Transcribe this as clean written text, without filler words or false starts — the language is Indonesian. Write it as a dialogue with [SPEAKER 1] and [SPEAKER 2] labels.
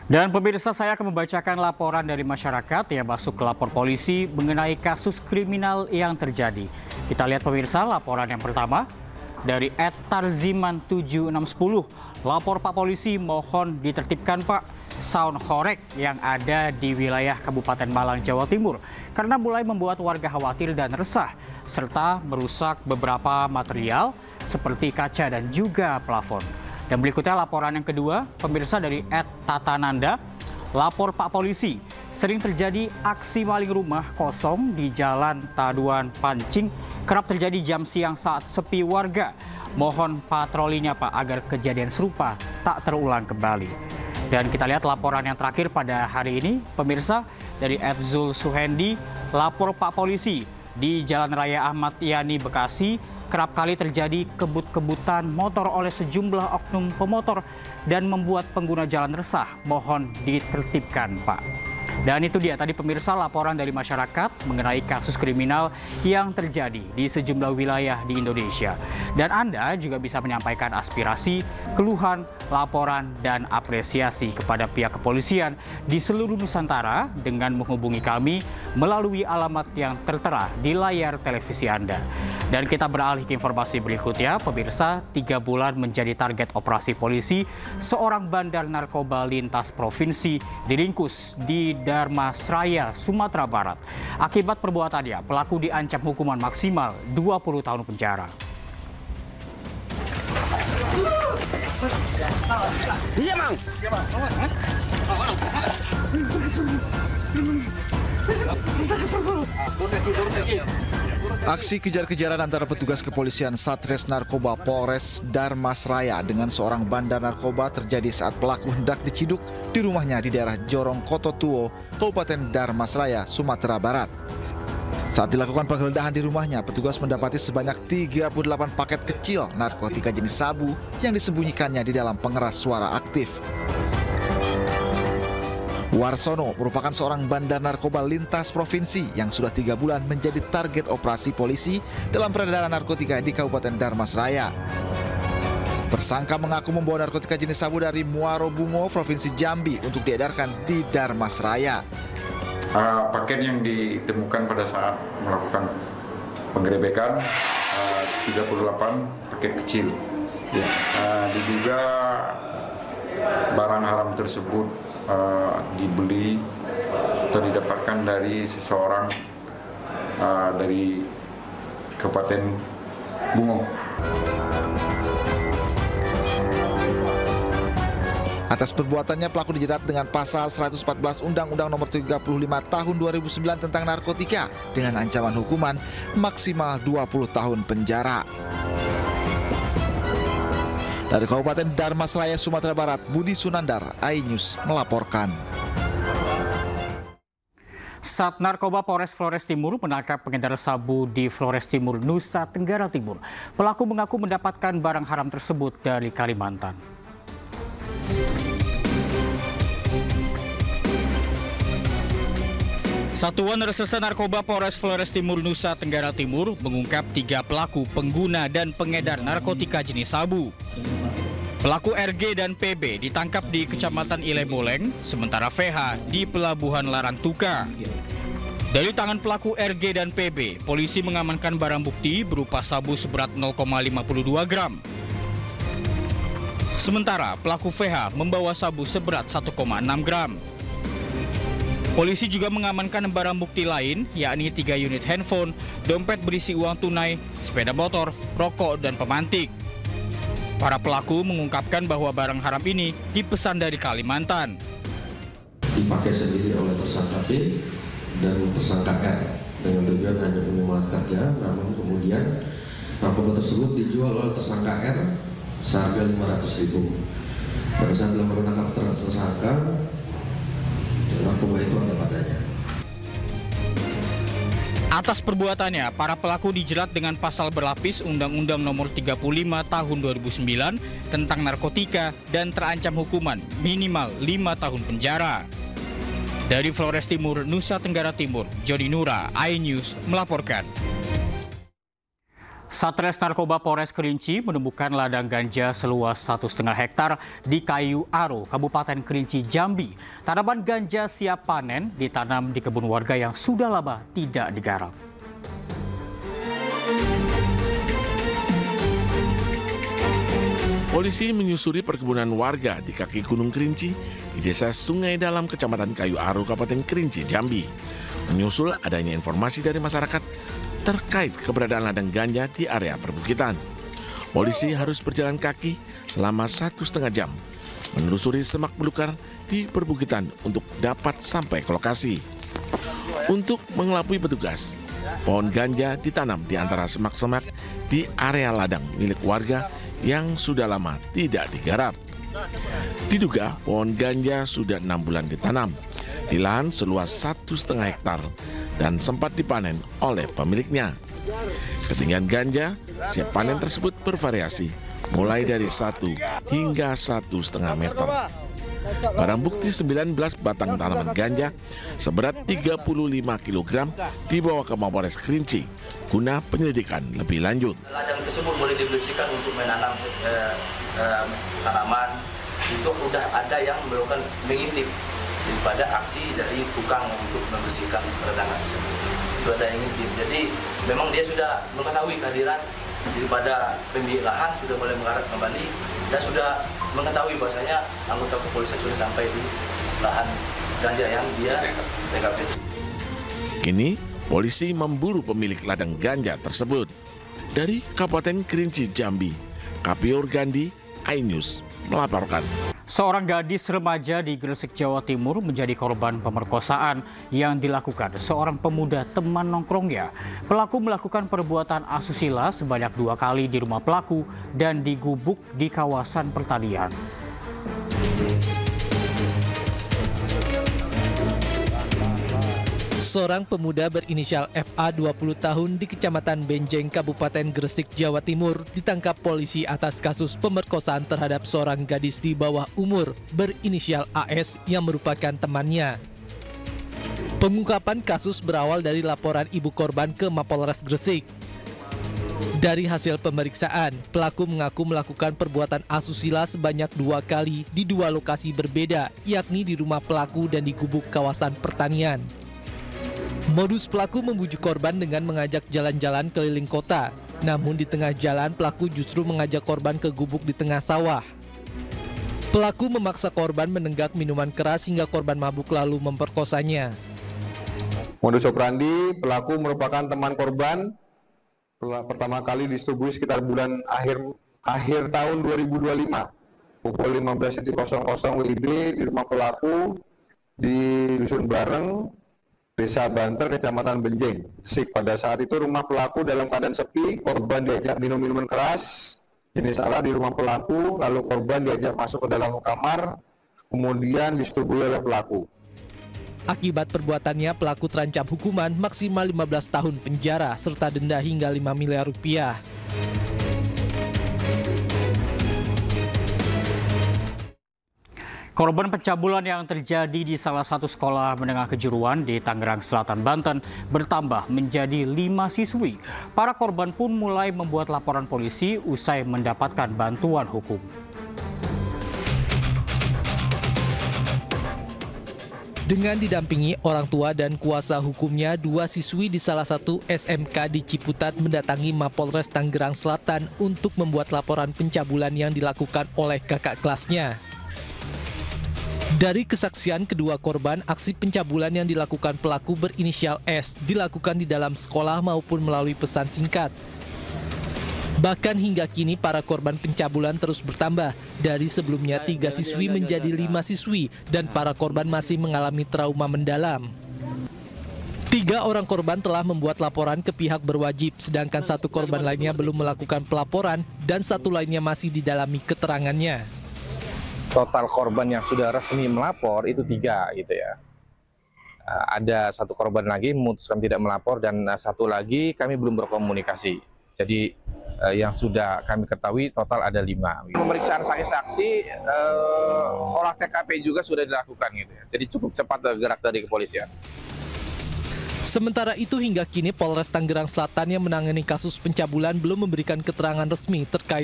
[SPEAKER 1] Dan pemirsa, saya akan membacakan laporan dari masyarakat yang masuk ke lapor polisi mengenai kasus kriminal yang terjadi. Kita lihat pemirsa, laporan yang pertama dari @tarziman7610. Lapor Pak Polisi, mohon ditertibkan Pak sound horeg yang ada di wilayah Kabupaten Malang, Jawa Timur karena mulai membuat warga khawatir dan resah serta merusak beberapa material seperti kaca dan juga plafon. Dan berikutnya laporan yang kedua, pemirsa dari @tatananda. Lapor Pak Polisi, sering terjadi aksi maling rumah kosong di Jalan Taduan Pancing, kerap terjadi jam siang saat sepi warga. Mohon patrolinya Pak agar kejadian serupa tak terulang kembali. Dan kita lihat laporan yang terakhir pada hari ini, pemirsa dari @zulsuhendi. Lapor Pak Polisi, di Jalan Raya Ahmad Yani, Bekasi, kerap kali terjadi kebut-kebutan motor oleh sejumlah oknum pemotor dan membuat pengguna jalan resah. Mohon ditertibkan, Pak. Dan itu dia tadi pemirsa laporan dari masyarakat mengenai kasus kriminal yang terjadi di sejumlah wilayah di Indonesia. Dan Anda juga bisa menyampaikan aspirasi, keluhan, laporan, dan apresiasi kepada pihak kepolisian di seluruh Nusantara dengan menghubungi kami melalui alamat yang tertera di layar televisi Anda. Dan kita beralih ke informasi berikutnya, pemirsa, 3 bulan menjadi target operasi polisi, seorang bandar narkoba lintas provinsi diringkus di Dharmasraya, Sumatera Barat. Akibat perbuatannya, pelaku diancam hukuman maksimal 20 tahun penjara.
[SPEAKER 2] Iya, Bang.
[SPEAKER 3] Aksi kejar-kejaran antara petugas kepolisian Satres Narkoba Polres Dharmasraya dengan seorang bandar narkoba terjadi saat pelaku hendak diciduk di rumahnya di daerah Jorong Kototuo, Kabupaten Dharmasraya, Sumatera Barat. Saat dilakukan penggeledahan di rumahnya, petugas mendapati sebanyak 38 paket kecil narkotika jenis sabu yang disembunyikannya di dalam pengeras suara aktif. Warsono merupakan seorang bandar narkoba lintas provinsi yang sudah 3 bulan menjadi target operasi polisi dalam peredaran narkotika di Kabupaten Dharmasraya. Tersangka mengaku membawa narkotika jenis sabu dari Muaro Bungo, Provinsi Jambi untuk diedarkan di Dharmasraya.
[SPEAKER 4] Paket yang ditemukan pada saat melakukan penggerebekan 38 paket kecil. Diduga barang haram tersebut dibeli atau didapatkan dari seseorang dari Kabupaten Bungo.
[SPEAKER 3] Atas perbuatannya, pelaku dijerat dengan pasal 114 Undang-Undang Nomor 35 Tahun 2009 tentang narkotika dengan ancaman hukuman maksimal 20 tahun penjara. Dari Kabupaten Dharmasraya, Sumatera Barat, Budi Sunandar, iNews melaporkan.
[SPEAKER 1] Sat Narkoba Polres Flores Timur menangkap pengedar sabu di Flores Timur, Nusa Tenggara Timur. Pelaku mengaku mendapatkan barang haram tersebut dari Kalimantan. Satuan Reserse Narkoba Polres Flores Timur, Nusa Tenggara Timur mengungkap 3 pelaku pengguna dan pengedar narkotika jenis sabu. Pelaku RG dan PB ditangkap di Kecamatan Ileboleng, sementara VH di Pelabuhan Larantuka. Dari tangan pelaku RG dan PB, polisi mengamankan barang bukti berupa sabu seberat 0,52 gram. Sementara pelaku VH membawa sabu seberat 1,6 gram. Polisi juga mengamankan barang bukti lain, yakni 3 unit handphone, dompet berisi uang tunai, sepeda motor, rokok, dan pemantik. Para pelaku mengungkapkan bahwa barang haram ini dipesan dari Kalimantan.
[SPEAKER 5] Dipakai sendiri oleh tersangka B dan tersangka R dengan tujuan hanya menyemangati kerja, namun kemudian narkoba tersebut dijual oleh tersangka R seharga 500.000. Pada saat telah menangkap tersangka, narkoba itu ada padanya.
[SPEAKER 1] Atas perbuatannya, para pelaku dijerat dengan pasal berlapis Undang-Undang Nomor 35 Tahun 2009 tentang narkotika dan terancam hukuman minimal 5 tahun penjara. Dari Flores Timur, Nusa Tenggara Timur, Jody Nura, iNews melaporkan. Satres Narkoba Polres Kerinci menemukan ladang ganja seluas 1,5 hektar di Kayu Aro, Kabupaten Kerinci, Jambi. Tanaman ganja siap panen ditanam di kebun warga yang sudah lama tidak digarap.
[SPEAKER 2] Polisi menyusuri perkebunan warga di kaki Gunung Kerinci di Desa Sungai Dalam, Kecamatan Kayu Aro, Kabupaten Kerinci, Jambi. Menyusul adanya informasi dari masyarakat terkait keberadaan ladang ganja di area perbukitan. Polisi harus berjalan kaki selama 1,5 jam menelusuri semak belukar di perbukitan untuk dapat sampai ke lokasi. Untuk mengelabui petugas, pohon ganja ditanam di antara semak-semak di area ladang milik warga yang sudah lama tidak digarap. Diduga pohon ganja sudah 6 bulan ditanam di lahan seluas 1,5 hektar dan sempat dipanen oleh pemiliknya. Ketinggian ganja siap panen tersebut bervariasi, mulai dari 1 hingga 1,5 meter. Barang bukti 19 batang tanaman ganja seberat 35 kg dibawa ke Mapolres Kerinci guna penyelidikan lebih lanjut.
[SPEAKER 6] Ladang tersebut boleh dibersihkan untuk menanam tanaman. Itu udah ada yang melakukan mengintip daripada aksi dari tukang untuk membersihkan ladangan tersebut. Sudah ada yang ngintip. Jadi memang dia sudah mengetahui kehadiran daripada pemilik lahan, sudah mulai mengarah kembali dan sudah mengetahui bahwasanya anggota kepolisian sudah sampai di lahan ganja yang dia TKP.
[SPEAKER 2] Kini polisi memburu pemilik ladang ganja tersebut. Dari Kabupaten Kerinci, Jambi, Kapior Gandhi, iNews melaporkan.
[SPEAKER 1] Seorang gadis remaja di Gresik, Jawa Timur menjadi korban pemerkosaan yang dilakukan seorang pemuda teman nongkrongnya. Pelaku melakukan perbuatan asusila sebanyak 2 kali di rumah pelaku dan di gubuk di kawasan pertanian.
[SPEAKER 7] Seorang pemuda berinisial FA 20 tahun di Kecamatan Benjeng, Kabupaten Gresik, Jawa Timur ditangkap polisi atas kasus pemerkosaan terhadap seorang gadis di bawah umur berinisial AS yang merupakan temannya. Pengungkapan kasus berawal dari laporan ibu korban ke Mapolres Gresik. Dari hasil pemeriksaan, pelaku mengaku melakukan perbuatan asusila sebanyak 2 kali di 2 lokasi berbeda, yakni di rumah pelaku dan di gubuk kawasan pertanian. Modus pelaku membujuk korban dengan mengajak jalan-jalan keliling kota. Namun di tengah jalan pelaku justru mengajak korban ke gubuk di tengah sawah. Pelaku memaksa korban menenggak minuman keras hingga korban mabuk lalu memperkosanya.
[SPEAKER 8] Modus operandi pelaku merupakan teman korban. Pertama kali disetujui sekitar bulan akhir tahun 2025. Pukul 15.00 WIB di rumah pelaku di Dusun Bareng, Desa Banter, Kecamatan Benjeng. Pada saat itu rumah pelaku dalam keadaan sepi, korban diajak minum minuman keras jenis arak di rumah pelaku, lalu korban diajak masuk ke dalam kamar, kemudian disetujui oleh pelaku.
[SPEAKER 7] Akibat perbuatannya, pelaku terancam hukuman maksimal 15 tahun penjara serta denda hingga 5 miliar rupiah.
[SPEAKER 1] Korban pencabulan yang terjadi di salah satu sekolah menengah kejuruan di Tangerang Selatan, Banten bertambah menjadi 5 siswi. Para korban pun mulai membuat laporan polisi usai mendapatkan bantuan hukum.
[SPEAKER 7] Dengan didampingi orang tua dan kuasa hukumnya, 2 siswi di salah satu SMK di Ciputat mendatangi Mapolres Tangerang Selatan untuk membuat laporan pencabulan yang dilakukan oleh kakak kelasnya. Dari kesaksian kedua korban, aksi pencabulan yang dilakukan pelaku berinisial S dilakukan di dalam sekolah maupun melalui pesan singkat. Bahkan hingga kini para korban pencabulan terus bertambah. Dari sebelumnya 3 siswi menjadi 5 siswi dan para korban masih mengalami trauma mendalam. 3 orang korban telah membuat laporan ke pihak berwajib, sedangkan 1 korban lainnya belum melakukan pelaporan dan 1 lainnya masih didalami keterangannya.
[SPEAKER 9] Total korban yang sudah resmi melapor itu 3 gitu ya. Ada 1 korban lagi memutuskan tidak melapor dan 1 lagi kami belum berkomunikasi. Jadi yang sudah kami ketahui total ada 5. Pemeriksaan saksi-saksi, olah TKP juga sudah dilakukan gitu ya. Jadi cukup cepat gerak dari kepolisian.
[SPEAKER 7] Sementara itu hingga kini Polres Tangerang Selatan yang menangani kasus pencabulan belum memberikan keterangan resmi terkait